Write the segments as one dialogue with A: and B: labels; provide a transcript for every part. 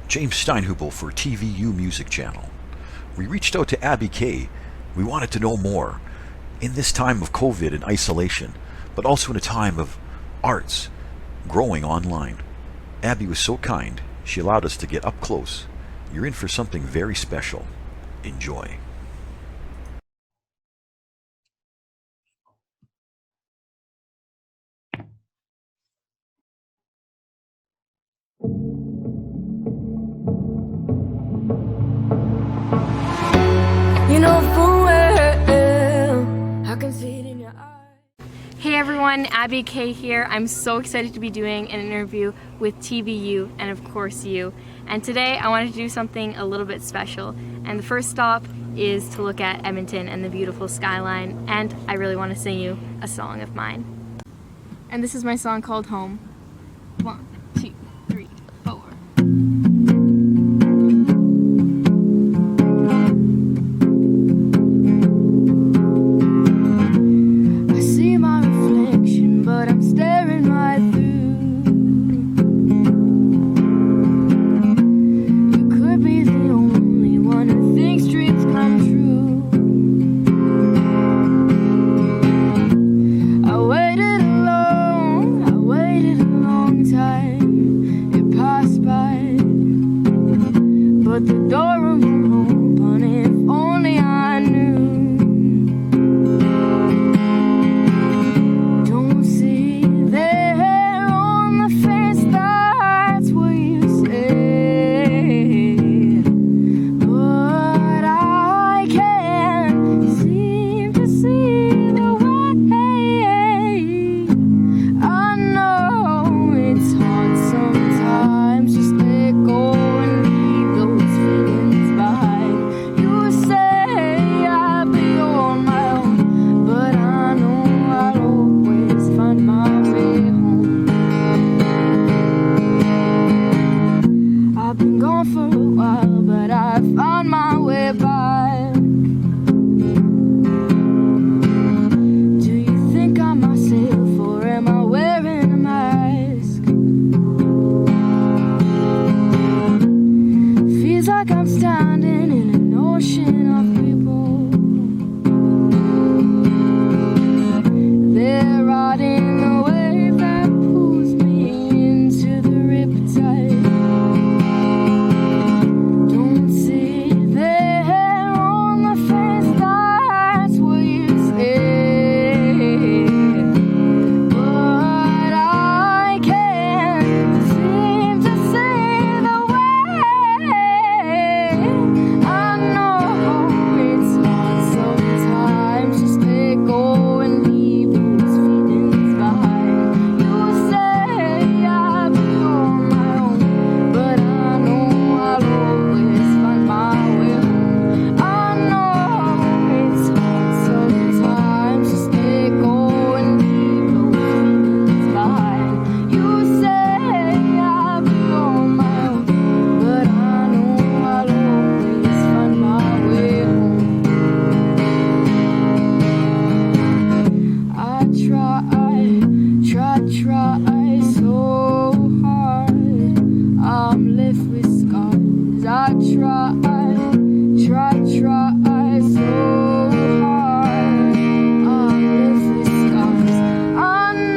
A: James Steinhubel for TVYou Music Channel. We reached out to Abby Kay. We wanted to know more. In this time of COVID and isolation, but also in a time of arts growing online. Abby was so kind, she allowed us to get up close. You're in for something very special. Enjoy.
B: You know full well I can see it in your eyes.
C: Hey everyone, Abby Kay here. I'm so excited to be doing an interview with TVYou and of course you. And today I wanted to do something a little bit special. And the first stop is to look at Edmonton and the beautiful skyline. And I really want to sing you a song of mine. And this is my song called Home. 1, 2, 3, 4.
B: But I'm staring right through. You could be the only one who thinks dreams come true. I waited a long time. It passed by, but the door won't open. If only I knew. For a while, but I found my way back. Do you think I'm myself, or am I wearing a mask? Feels like I'm standing in an ocean of people. They're riding the wave that pulls me into the riptide. Try so hard, I'm left with scars. I try so hard, I'm left with scars. I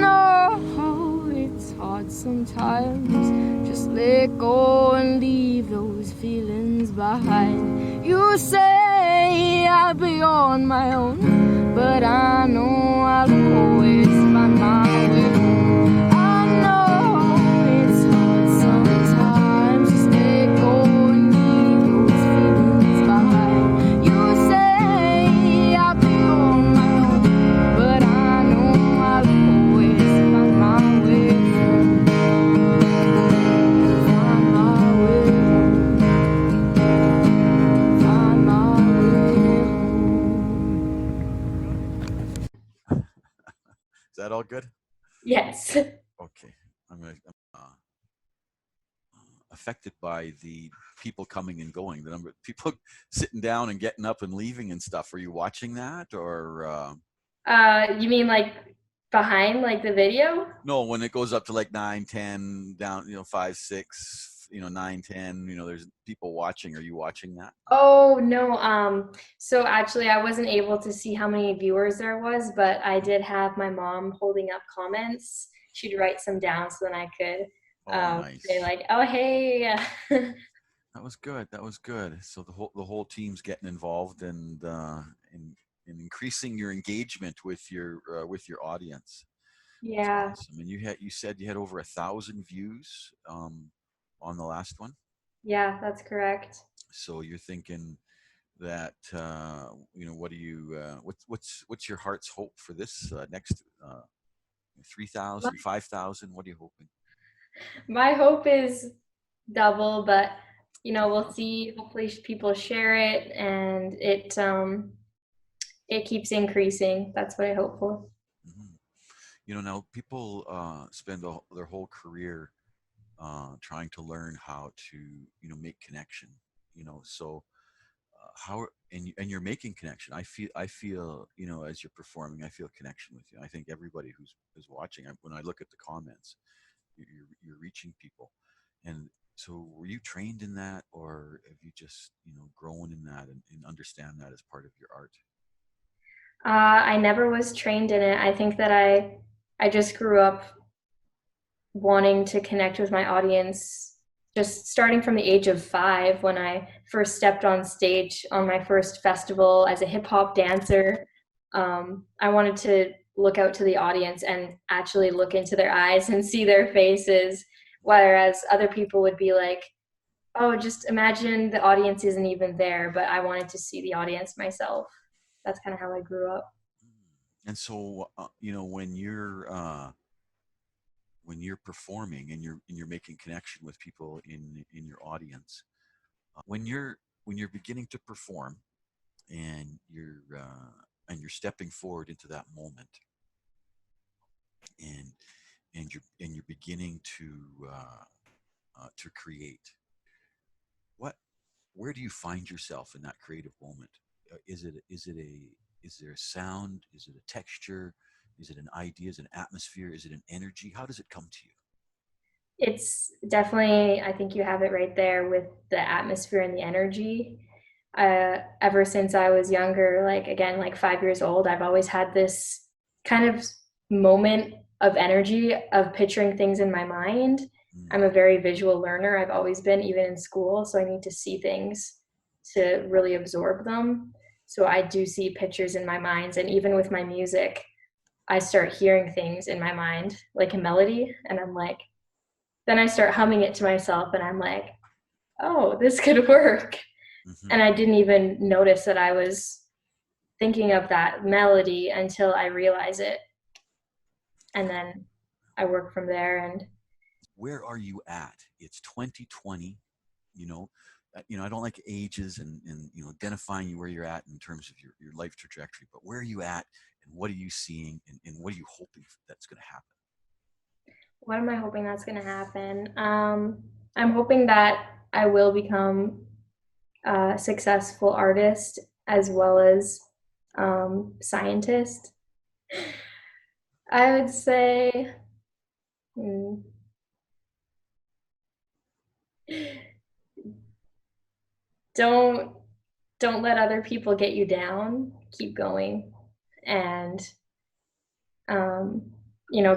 B: know it's hard sometimes, just let go and leave those feelings behind. You say I'll be on my own, but I know I'll always find my way home.
A: Is that all good?
C: Yes.
A: Okay. I'm affected by the people coming and going, the number of people sitting down and getting up and leaving and stuff. Are you watching that, or
C: You mean like behind like the video?
A: no, when it goes up to like 9, 10, down, 5, 6, 9, 10, there's people watching. Are you watching that?
C: Oh no, so actually I wasn't able to see how many viewers there was, but I did have my mom holding up comments. She'd write some down so then I could
A: Oh,
C: say
A: nice.
C: like, oh hey.
A: That was good. That was good. So the whole team's getting involved and increasing your engagement with your audience. That's
C: Yeah,
A: awesome. And you said you had over 1,000 views on the last one.
C: yeah, that's correct.
A: So you're thinking that what do you what's your heart's hope for this next 3,000, 5,000? What are you hoping?
C: My hope is double, but we'll
A: 2,000.
C: see. Hopefully people share it and it keeps increasing. That's what I hope for.
A: Hmm. Now people spend their whole career trying to learn how to make connection. So how and you're making connection. I feel as you're performing, I feel connection with you. I think everybody who's watching, when I look at the comments, you're reaching people. And so were you trained in that, or have you just grown in that and understand that as part of your art?
C: I never was trained in it. I think that I just grew up wanting to connect with my audience, just starting from the age of 5 when I first stepped on stage on my first festival as a hip hop dancer. I wanted to look out to the audience and actually look into their eyes and see their faces, whereas other people would be like, oh, just imagine the audience isn't even there, but I wanted to see the audience myself. That's kind of how I grew up.
A: And so when you're performing and you're making connection with people in your audience, when you're beginning to perform and you're stepping forward into that moment, and you're beginning to create, what where do you find yourself in that creative moment? Is there a sound? Is it a texture? Is it an idea? Is it an atmosphere? Is it an energy? How does it come to you?
C: It's definitely, I think you have it right there with the atmosphere and the energy. Ever since I was younger, like again, like 5 years old, I've always had this kind of moment of energy of picturing things in my mind. I'm a
A: Mm.
C: very visual learner. I've always been, even in school. So I need to see things to really absorb them. So I do see pictures in my mind. And even with my music, I start hearing things in my mind, like a melody. And I'm like, then I start humming it to myself and I'm like, oh, this could work.
A: Hmm.
C: And I didn't even notice that I was thinking of that melody until I realize it. And then I work from there. And
A: Where are you at? It's 2020. You know, I don't like ages and identifying where you're at in terms of your life trajectory, but where are you at, and what are you seeing, and what are you hoping that's going to happen?
C: what am I hoping that's going to happen? I'm hoping that I will become a successful artist as well as scientist. I would say, hmm, don't don't let other people get you down. Keep going, and um,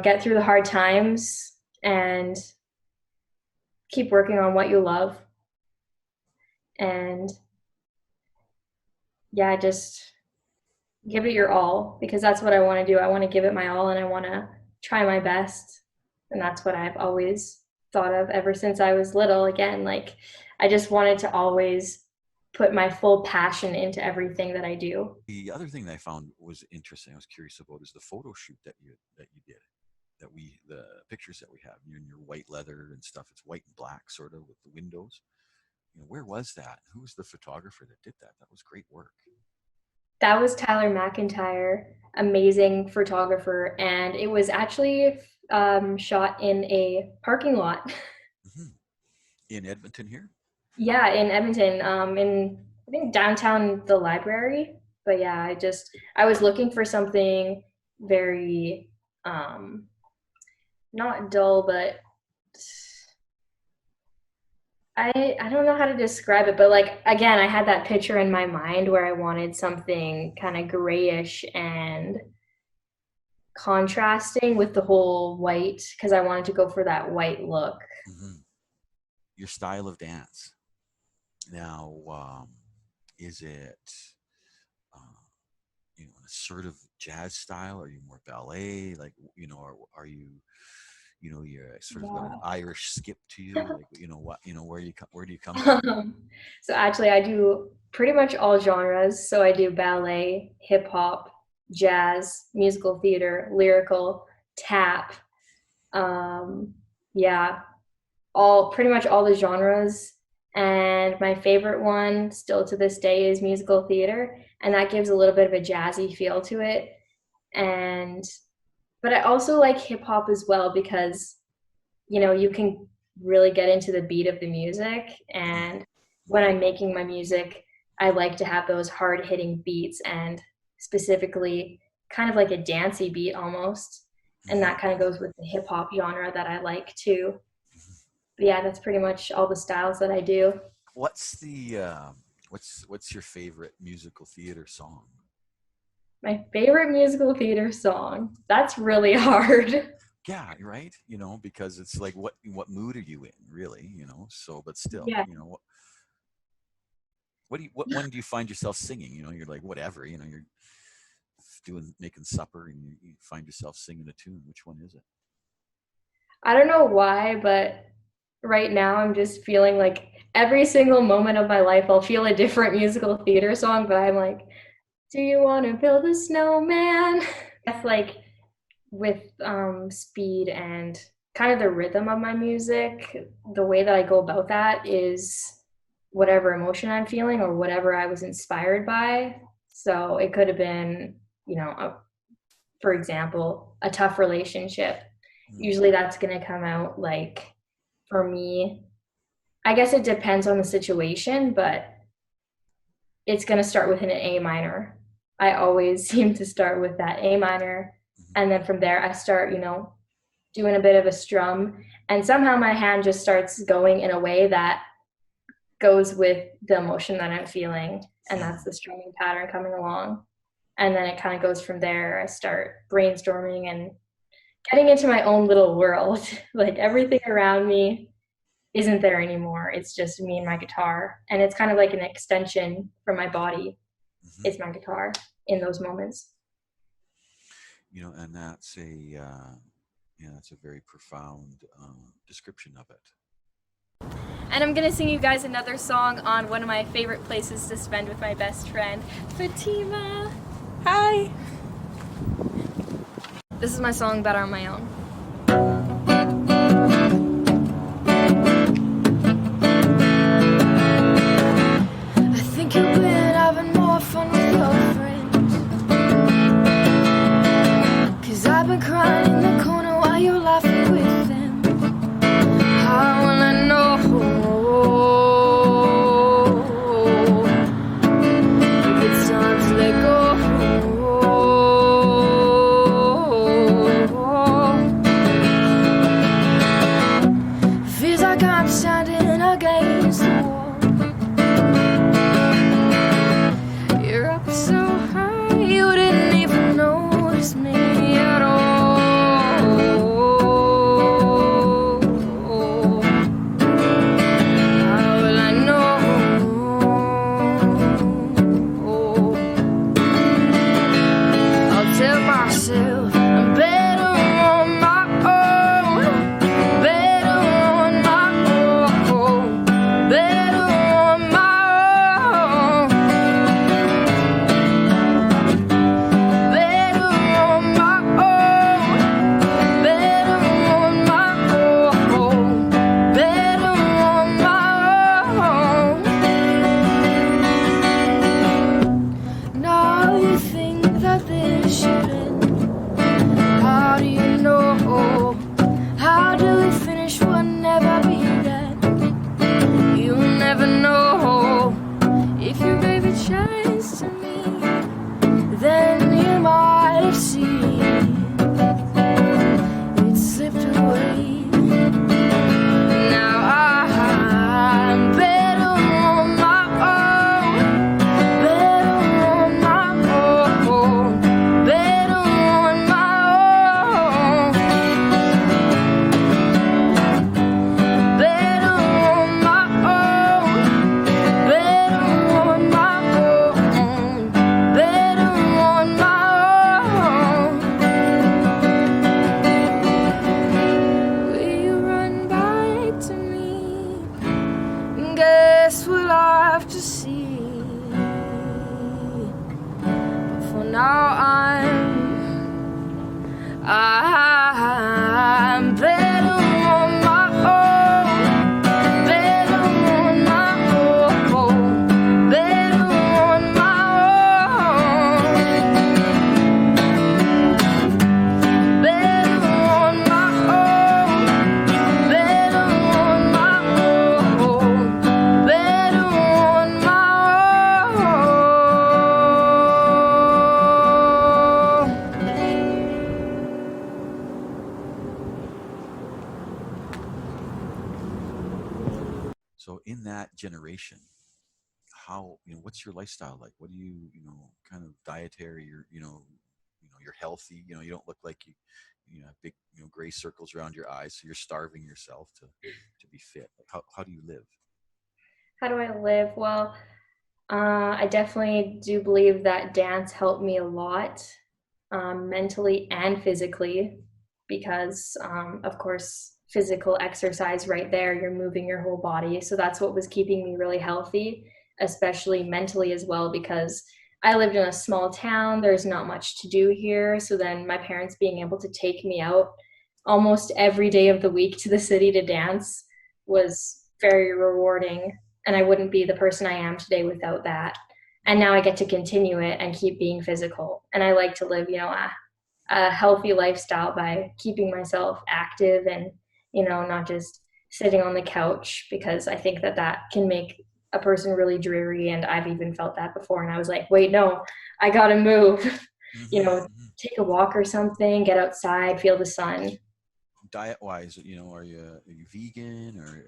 C: get through the hard times and keep working on what you love. And yeah, just give it your all because that's what I want to do. I want to give it my all and I want to try my best. And that's what I've always thought of ever since I was little. Again, like I just wanted to always put my full passion into everything that I do.
A: The other thing that I found was interesting, I was curious about, is the photo shoot that you did. The pictures that we have, you're in your white leather and stuff. It's white and black, sort of, with the windows. Where was that? Who was the photographer that did that? That was great work.
C: That was Tyler McIntyre, amazing photographer. And it was actually shot in a parking lot.
A: Hmm. In Edmonton here.
C: Yeah, in Edmonton, in I think downtown the library. But yeah, I was looking for something very not dull, but I don't know how to describe it, but like again, I had that picture in my mind where I wanted something kind of grayish and contrasting with the whole white because I wanted to go for that white look.
A: Mm-hmm. Your style of dance now, is it an assertive jazz style? Are you more ballet? Like, are you, you're sort of got an Irish skip to you? Like, where do you come from?
C: Um, so actually, I do pretty much all genres. So I do ballet, hip hop, jazz, musical theater, lyrical, tap. Um, yeah, all pretty much all the genres. And my favorite one, still to this day, is musical theater, and that gives a little bit of a jazzy feel to it. And but I also like hip hop as well because you can really get into the beat of the music. And when I'm making my music, I like to have those hard hitting beats and specifically kind of like a dancey beat almost. And
A: Mm-hmm.
C: that kind of goes with the hip hop genre that I like too. But yeah, that's pretty much all the styles that I do.
A: What's the what's your favorite musical theater song?
C: My favorite musical theater song. That's really hard.
A: Yeah, right. Because it's like, what mood are you in, really? So, but still,
C: Yeah.
A: what when do you find yourself singing? You're like, whatever. You're making supper, and you find yourself singing a tune. Which one is it?
C: I don't know why, but right now I'm just feeling like every single moment of my life I'll feel a different musical theater song, but I'm like, do you want to build a snowman? That's like with speed and kind of the rhythm of my music, the way that I go about that is whatever emotion I'm feeling or whatever I was inspired by. So it could have been, for example, a tough relationship. Usually that's going to come out like, for me, I guess it depends on the situation, but it's going to start with an A minor. I always seem to start with that A minor. And then from there, I start, doing a bit of a strum. And somehow my hand just starts going in a way that goes with the emotion that I'm feeling. And that's the strumming pattern coming along. And then it kind of goes from there. I start brainstorming and getting into my own little world. Like everything around me isn't there anymore. It's just me and my guitar. And it's kind of like an extension from my body.
A: Mm-hmm.
C: It's my guitar in those moments.
A: And that's a very profound description of it.
C: And I'm gonna sing you guys another song on one of my favorite places to spend with my best friend, Fatima. Hi. This is my song, Better on My Own. I think you've been having more fun with your friends, 'cause I've been crying in the corner while you're laughing with them. How will I know if it's time to let go? Feels like I'm standing against the wall. You're up so high, you didn't even notice me at all. How will I know? I'll tell myself I'm better on my own, better on my own, better
B: else will I have to see? But for now I'm better on my own, better on my own, better on my own, better on my own, better on my own, better on my
A: So in that generation, how, what's your lifestyle like? What do you, kind of dietary, you're healthy, you don't look like you have big, gray circles around your eyes. So you're starving yourself to be fit. Like how do you live?
C: How do I live? Well, I definitely do believe that dance helped me a lot, mentally and physically, because, of course, physical exercise right there, you're moving your whole body. So that's what was keeping me really healthy, especially mentally as well, because I lived in a small town. There's not much to do here. So then my parents being able to take me out almost every day of the week to the city to dance was very rewarding. And I wouldn't be the person I am today without that. And now I get to continue it and keep being physical. And I like to live, a healthy lifestyle by keeping myself active and, not just sitting on the couch, because I think that can make a person really dreary. And I've even felt that before. And I was like, wait, no, I got to move, take a walk or something, get outside, feel the sun.
A: Diet wise, are you vegan or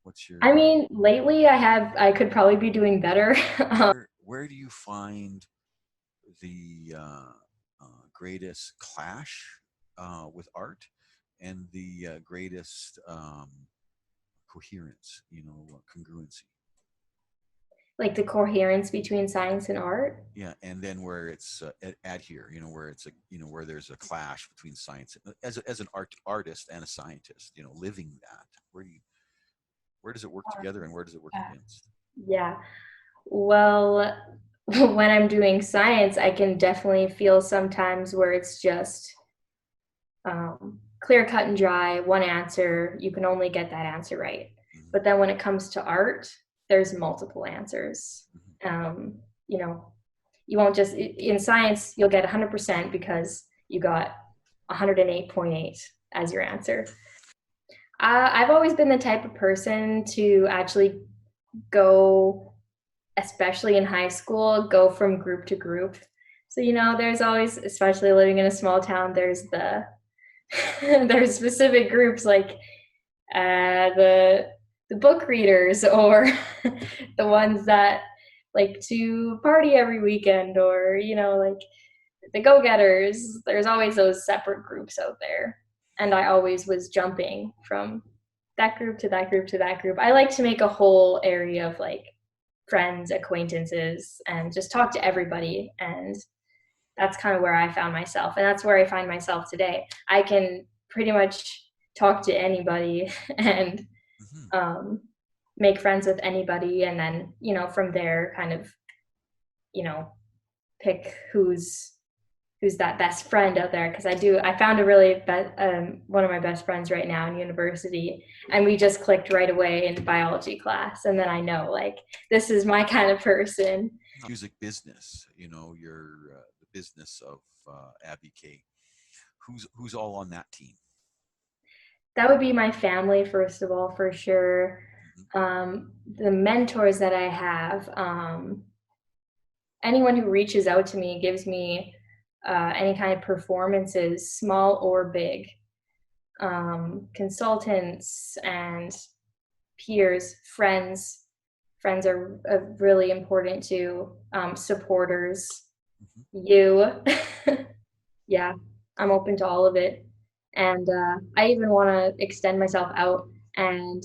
A: what's your?
C: I mean, lately I could probably be doing better.
A: Where do you find the greatest clash with art and the greatest coherence, congruency?
C: Like the coherence between science and art.
A: Yeah, and then where it's adhere, where it's where there's a clash between science as an artist and a scientist, living that. Where does it work together and where does it work against?
C: Yeah. Well, when I'm doing science, I can definitely feel sometimes where it's just clear cut and dry, one answer, you can only get that answer right.
A: Mm-hmm.
C: But then when it comes to art, there's multiple answers.
A: Mm-hmm.
C: You won't just, in science, you'll get 100% because you got 108.8 as your answer. I've always been the type of person to actually go, especially in high school, go from group to group. So, there's always, especially living in a small town, there's there's specific groups like the book readers, or the ones that like to party every weekend, or like the go-getters. There's always those separate groups out there, and I always was jumping from that group to that group to that group. I like to make a whole area of like friends, acquaintances, and just talk to everybody. And that's kind of where I found myself, and that's where I find myself today. I can pretty much talk to anybody and make friends with anybody, and then from there kind of pick who's that best friend out there, because I found a really one of my best friends right now in university, and we just clicked right away in biology class, and then I know like this is my kind of person.
A: Music business, you're the business of Abby K. Who's all on that team?
C: That would be my family, first of all, for sure. The mentors that I have, anyone who reaches out to me, gives me any kind of performances, small or big, consultants and peers, friends are really important too. Supporters, you, yeah, I'm open to all of it. And I even want to extend myself out and,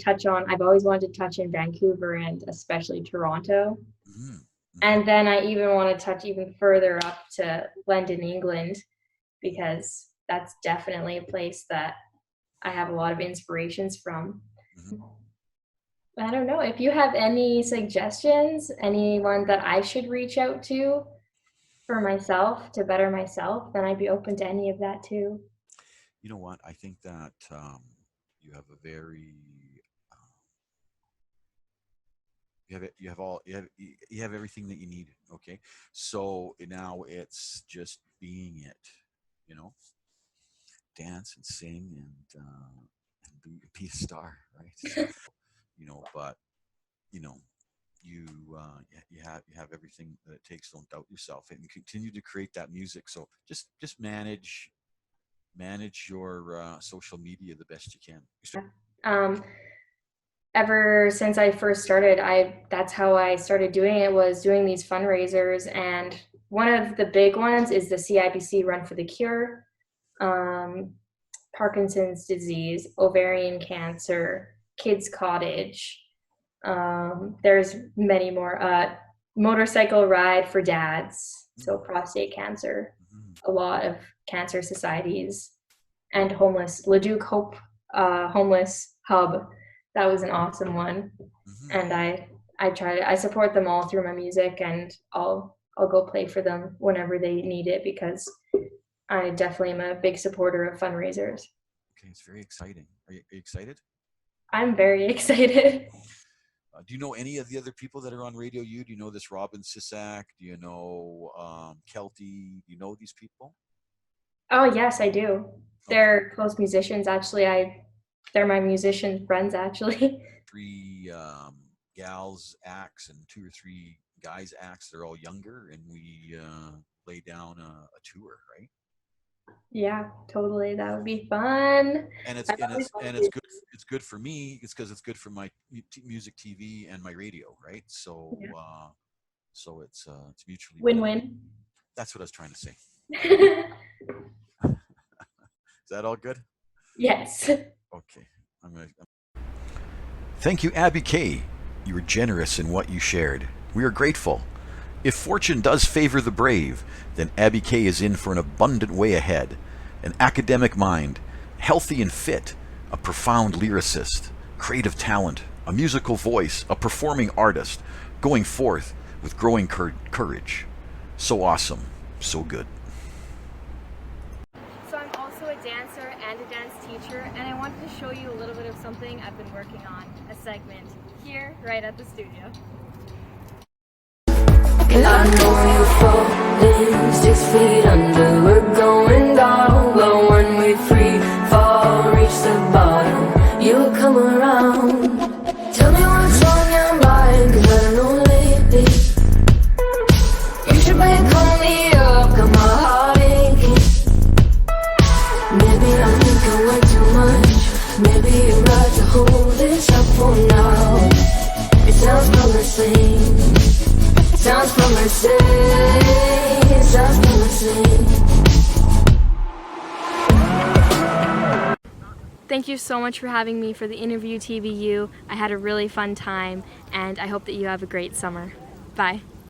C: touch on, I've always wanted to touch in Vancouver and especially Toronto.
A: Mm-hmm.
C: And then I even want to touch even further up to London, England, because that's definitely a place that I have a lot of inspirations from.
D: I don't know if you have any suggestions, anyone that I should reach out to for myself to better myself, then I'd be open to any of that too.
A: You know what? I think that you have a very you have all you have everything that you need. Okay, so now it's just being it. You know, dance and sing and be a star, right? So, you know, but you know, you you have everything that it takes. Don't doubt yourself, and continue to create that music. So just manage your social media the best you can.
D: Um, Ever since I first started, that's how I started doing it, was doing these fundraisers, and one of the big ones is the CIBC Run for the Cure, um, Parkinson's disease, ovarian cancer, Kids Cottage. There's many more. Motorcycle Ride for Dads, so prostate cancer.
A: Mhm.
D: A lot of cancer societies and homeless. Leduc Hope Homeless Hub. That was an awesome one,
A: Mhm.
D: and I support them all through my music, and I'll go play for them whenever they need it because I definitely am a big supporter of fundraisers.
A: Okay, it's very exciting. Are you excited?
D: I'm very excited.
A: Do you know any of the other people that are on Radio U? Do you know this Robin Sisak? Do you know Kelty? Do you know these people?
D: Oh yes, I do.
A: Okay,
D: They're close musicians. Actually, they're my musician friends. Actually,
A: three gals acts and two or three guys acts. They're all younger, and we lay down a tour, right?
D: yeah, totally. That would be fun.
A: And it's
D: I've
A: and
D: always
A: it's and it's
D: wanted
A: good. It's good for me. It's because it's good for my music TV and my radio, right? So
D: yeah.
A: it's mutually beneficial.
D: Win-win.
A: That's what I was trying to say. Is that all good?
D: Yes.
A: Okay. I'm gonna. Thank you, Abby K. You were generous in what you shared. We are grateful. If fortune does favor the brave, then Abby K is in for an abundant way ahead. An academic mind, healthy and fit, a profound lyricist, creative talent, a musical voice, a performing artist, going forth with growing courage. So awesome, so good.
C: So I'm also a dancer and a dance teacher, and I wanted to show you a little bit of something I've been working on, a segment here right at the studio.
E: I know you're falling 6 feet under, we're going down. But when we free fall, reach the bottom, you'll come around. Tell me what's on your mind, 'cause I don't know lately. You should probably call me up, got my heart aching. Maybe I'm thinking way too much. Maybe you're right to hold this up for now. It sounds promising. Sounds promising, sounds promising.
C: Thank you so much for having me for the interview, TVU. I had a really fun time, and I hope that you have a great summer. Bye.